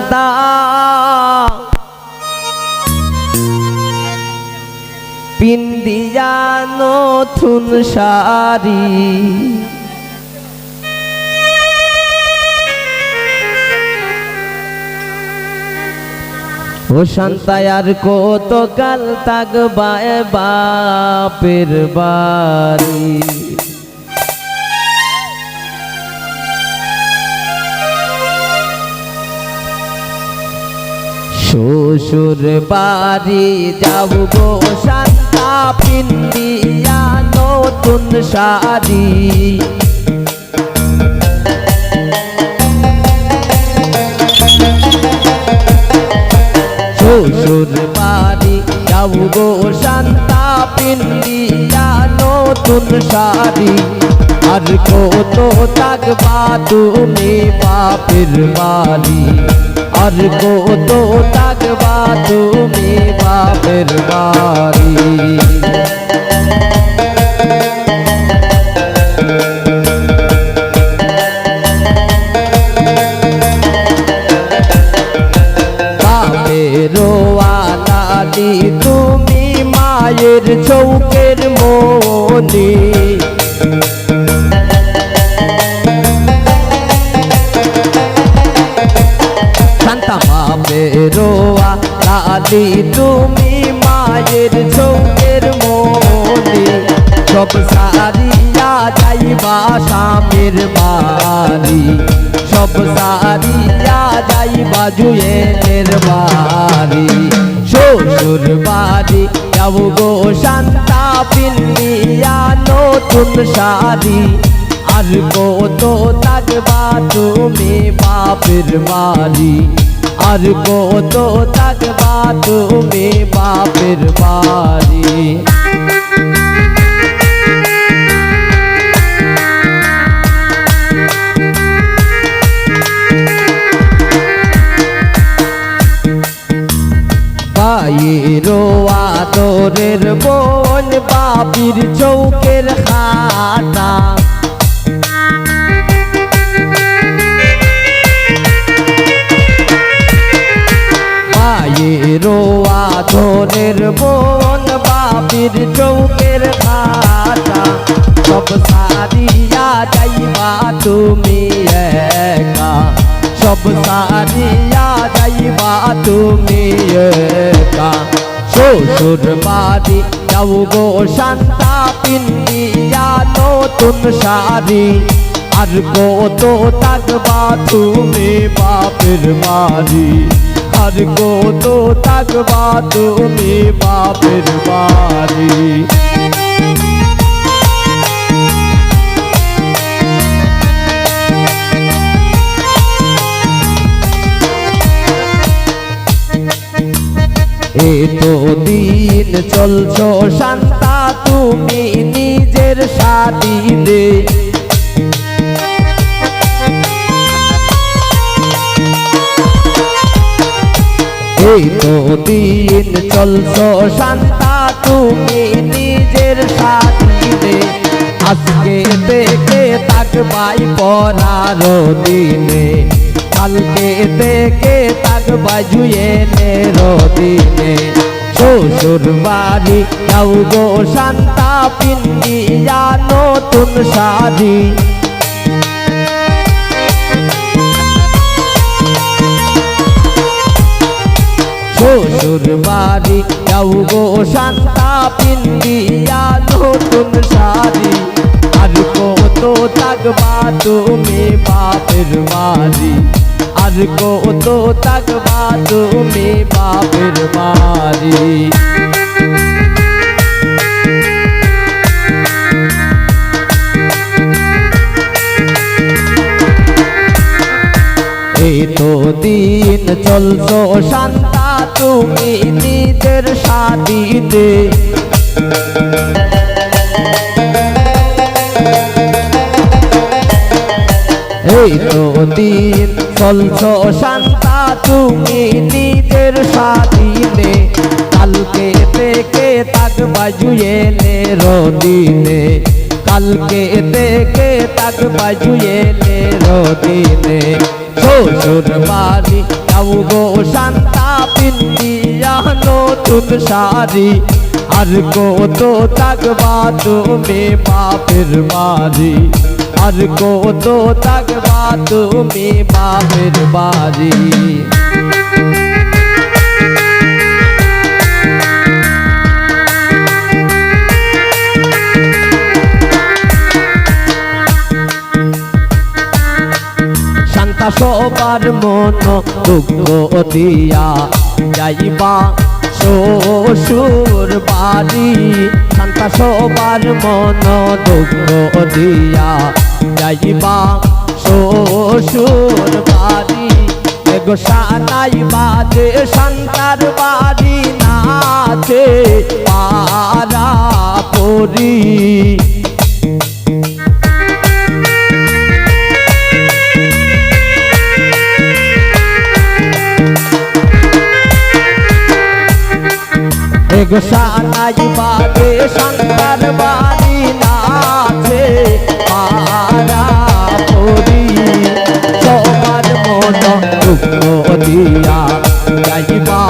শান্তা পিন্দিয়া নতুন শাড়ি ও শান্তায় আর কতকাল থাকবা এ বাপের বাড়ি শ্বশুর বাড়ি যাব গো শান্তা পিন্দিয়া নতুন শাড়ি শ্বশুর বাড়ি যাব গো শান্তা পিন্দিয়া নতুন শাড়ি আর কত থাকবা তুমি বাপের বাড়ি আর কত থাকবা তুমি বাপের বাড়ি বাপের আলাদি তুমি মায়ের চৌকের মনি বেরোয়া লালি তুমি মায়ের চৌকের মনি সব সারিয়া যাইবা স্বামীর বাড়ি সব সারিয়া যাইবা জুয়েলের বাড়ি শ্বশুর বাড়ি যাব গো শান্তা পিন্দিয়া নতুন শাড়ি আর কত থাকবা তুমি বাপের বাড়ি আর কত থাকবা তুমি বাপের বাড়ি ভাইয়ের আদরের বোন বাপির চৌকের খাটা আদরের বোন বাপির চৌকের খাটা সব সারিয়া যাইবা তুমি একা সব সারিয়া যাইবা তুমি একা শ্বশুর বাড়ি যাব গো শান্তা পিন্দিয়া নতুন শাড়ি আর কত থাকবা তুমি বাপের বাড়ি আর কত থাকবা তুমি বাপের বাড়ি এতো দিন চলছো শান্তা তুমি নিজের সাথীতে এতো দিন চলছো শান্তা তুমি নিজের সাথীতে আজকে থেকে থাকবাই পরার দিনে কালকে থেকে থাকবা জুয়েলের দিনে শ্বশুর বাড়ি যাও গো শান্তা পিন্দিয়া নতুন শাড়ি শ্বশুর বাড়ি যাও গো শান্তা পিন্দিয়া নতুন শাড়ি আর কত থাকবা তুমি বাপের বাড়ি আর কত থাকবা তুমি বাপের বাড়ি এতো দিন চলছো শান্তা তুমি নিজের সাথীতে এতো দিন চলছো শান্তা তুমি নিজের সাথীতে কালকে থেকে থাকবা জুয়েলের দিনে কালকে থেকে থাকবা জুয়েলের দিনে শ্বশুর বাড়ি যাও নতুন শাড়ি আর কত থাকবা তুমি বাপের বাড়ি আর কত থাকবা তুমি বাপের বাড়ি শান্তা সবার মন দুঃখ দিয়া যাইবা শ্বশুর বাড়ি শান্তা সবার মন দুঃখ দিয়া যাইবা শ্বশুর বাড়ি এগো সানাই বাজে শান্তার বাড়ি নাচে পারা পরি এগো সানাই বাজে শান্তার বাড়ি নাচে পারা পরি সবার মন দুঃখ দিয়া যাইবা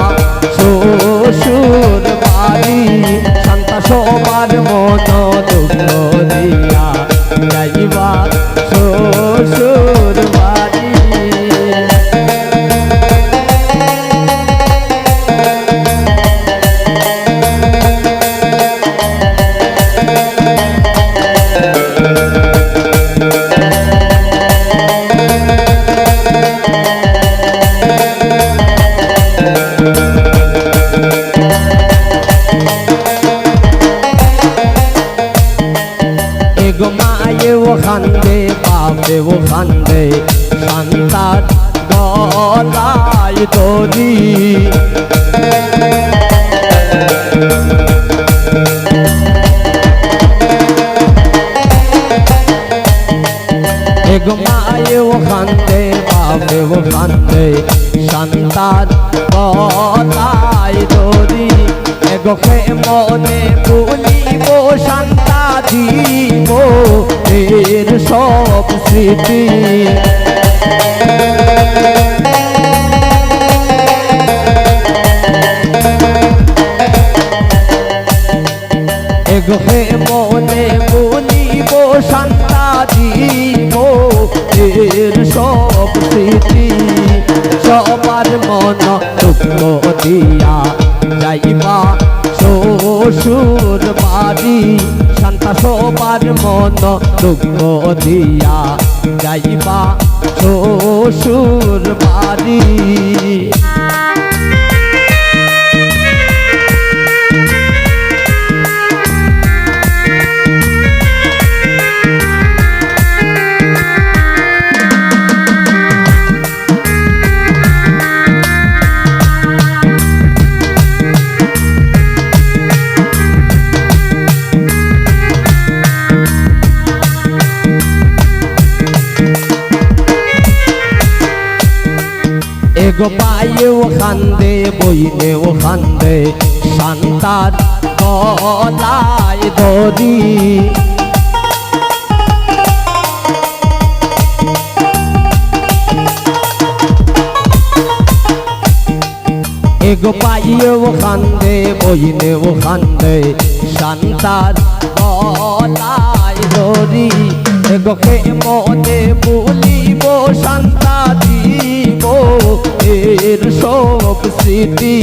শ্বশুর বাড়ি শান্তা সবার মন দুঃখ দিয়া যাইবা শ্বশুর বাড়ি এগো মায়ে ও খান্দে বাপে ও খান্দে শান্তার গলায় দড়ি এগো মায়ে ও খান্দে বাপে ও খান্দে শান্তার গলায় দড়ি এগো খে মনে ভুলিব শান্তা দিব এর সব স্মৃতি এগো হে মনে ভুলিব শান্তা দিব এর সব স্মৃতি সবার মন দুঃখ দিয়া যাইবা শ্বশুর বাড়ি শান্তা সবার মন দুঃখ দিয়া যাইবা শ্বশুর বাড়ি এগো পায়ে ও খান্দে বইনে ও খান্দে শান্তার গলায় দড়ি এগো পায়ে ও খান্দে বইনে ও খান্দে শান্তার গলায় দড়ি এগো কে মনে ভুলিব শান্তা দিব এর সব স্মৃতি